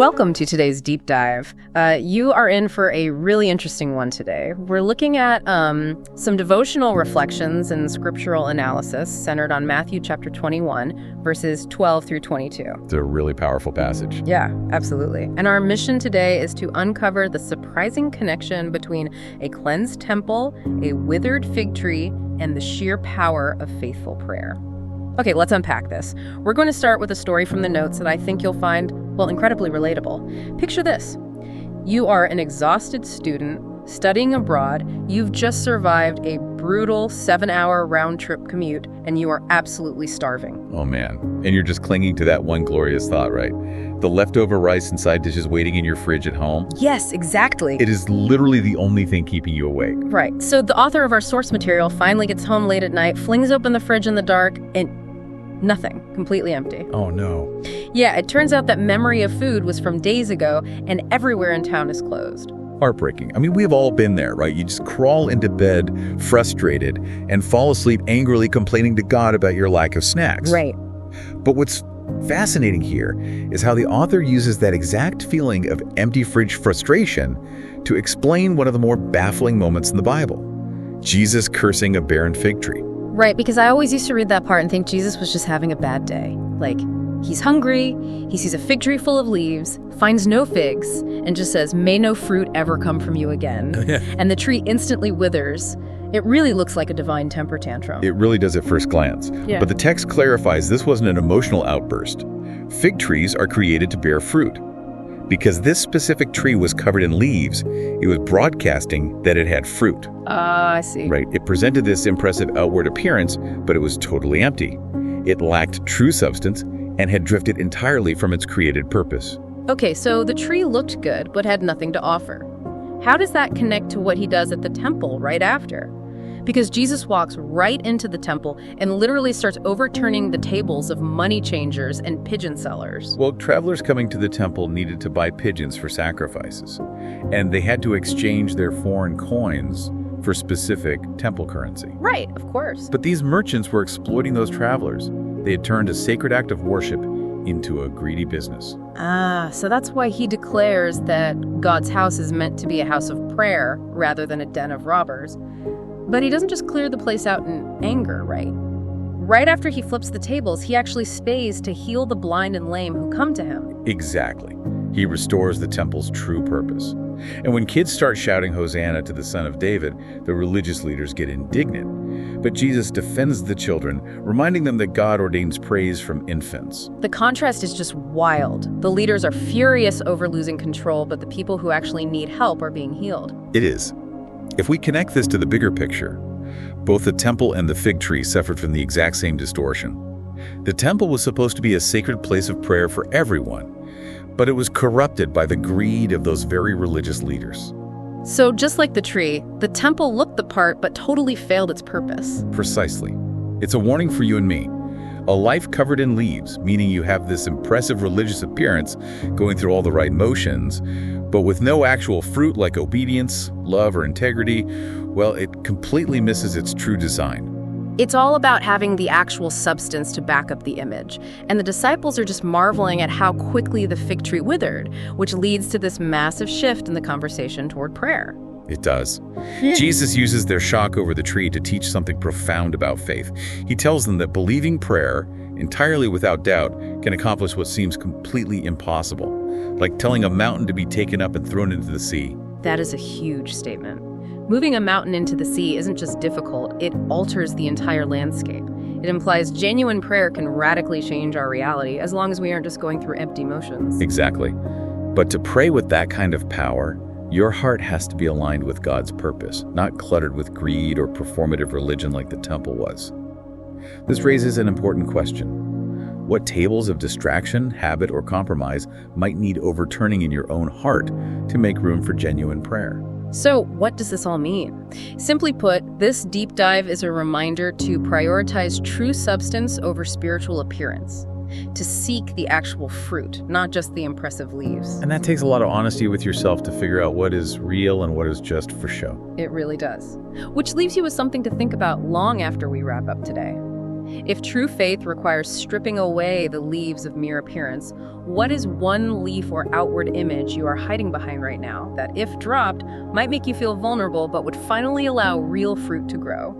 Welcome to today's deep dive. You are in for a really interesting one today. We're looking at some devotional reflections and scriptural analysis centered on Matthew chapter 21, verses 12 through 22. It's a really powerful passage. Yeah, absolutely. And our mission today is to uncover the surprising connection between a cleansed temple, a withered fig tree, and the sheer power of faithful prayer. Okay, let's unpack this. We're going to start with a story from the notes that I think you'll find, well, incredibly relatable. Picture this. You are an exhausted student studying abroad. You've just survived a brutal 7-hour round-trip commute, and you are absolutely starving. Oh, man. And you're just clinging to that one glorious thought, right? The leftover rice and side dishes waiting in your fridge at home. Yes, exactly. It is literally the only thing keeping you awake. Right. So the author of our source material finally gets home late at night, flings open the fridge in the dark, and nothing. Completely empty. Oh, no. Yeah, it turns out that memory of food was from days ago, and everywhere in town is closed. Heartbreaking. I mean, we've all been there, right? You just crawl into bed frustrated and fall asleep angrily complaining to God about your lack of snacks. Right. But what's fascinating here is how the author uses that exact feeling of empty fridge frustration to explain one of the more baffling moments in the Bible: Jesus cursing a barren fig tree. Right, because I always used to read that part and think Jesus was just having a bad day. Like, he's hungry, he sees a fig tree full of leaves, finds no figs, and just says, "May no fruit ever come from you again." And the tree instantly withers. It really looks like a divine temper tantrum. It really does at first glance. Yeah. But the text clarifies this wasn't an emotional outburst. Fig trees are created to bear fruit. Because this specific tree was covered in leaves, it was broadcasting that it had fruit. I see. Right. It presented this impressive outward appearance, but it was totally empty. It lacked true substance and had drifted entirely from its created purpose. Okay, so the tree looked good, but had nothing to offer. How does that connect to what he does at the temple right after? Because Jesus walks right into the temple and literally starts overturning the tables of money changers and pigeon sellers. Well, travelers coming to the temple needed to buy pigeons for sacrifices, and they had to exchange their foreign coins for specific temple currency. Right, of course. But these merchants were exploiting those travelers. They had turned a sacred act of worship into a greedy business. So that's why he declares that God's house is meant to be a house of prayer rather than a den of robbers. But he doesn't just clear the place out in anger, right? Right after he flips the tables, he actually stays to heal the blind and lame who come to him. Exactly. He restores the temple's true purpose. And when kids start shouting Hosanna to the Son of David, the religious leaders get indignant. But Jesus defends the children, reminding them that God ordains praise from infants. The contrast is just wild. The leaders are furious over losing control, but the people who actually need help are being healed. It is. If we connect this to the bigger picture, both the temple and the fig tree suffered from the exact same distortion. The temple was supposed to be a sacred place of prayer for everyone, but it was corrupted by the greed of those very religious leaders. So just like the tree, the temple looked the part but totally failed its purpose. Precisely. It's a warning for you and me. A life covered in leaves, meaning you have this impressive religious appearance, going through all the right motions, but with no actual fruit like obedience, love, or integrity, well, it completely misses its true design. It's all about having the actual substance to back up the image. And the disciples are just marveling at how quickly the fig tree withered, which leads to this massive shift in the conversation toward prayer. It does. Jesus uses their shock over the tree to teach something profound about faith. He tells them that believing prayer, entirely without doubt, can accomplish what seems completely impossible, like telling a mountain to be taken up and thrown into the sea. That is a huge statement. Moving a mountain into the sea isn't just difficult, it alters the entire landscape. It implies genuine prayer can radically change our reality as long as we aren't just going through empty motions. Exactly. But to pray with that kind of power, your heart has to be aligned with God's purpose, not cluttered with greed or performative religion like the temple was. This raises an important question. What tables of distraction, habit, or compromise might need overturning in your own heart to make room for genuine prayer? So what does this all mean? Simply put, this deep dive is a reminder to prioritize true substance over spiritual appearance, to seek the actual fruit, not just the impressive leaves. And that takes a lot of honesty with yourself to figure out what is real and what is just for show. It really does. Which leaves you with something to think about long after we wrap up today. If true faith requires stripping away the leaves of mere appearance, what is one leaf or outward image you are hiding behind right now that, if dropped, might make you feel vulnerable but would finally allow real fruit to grow?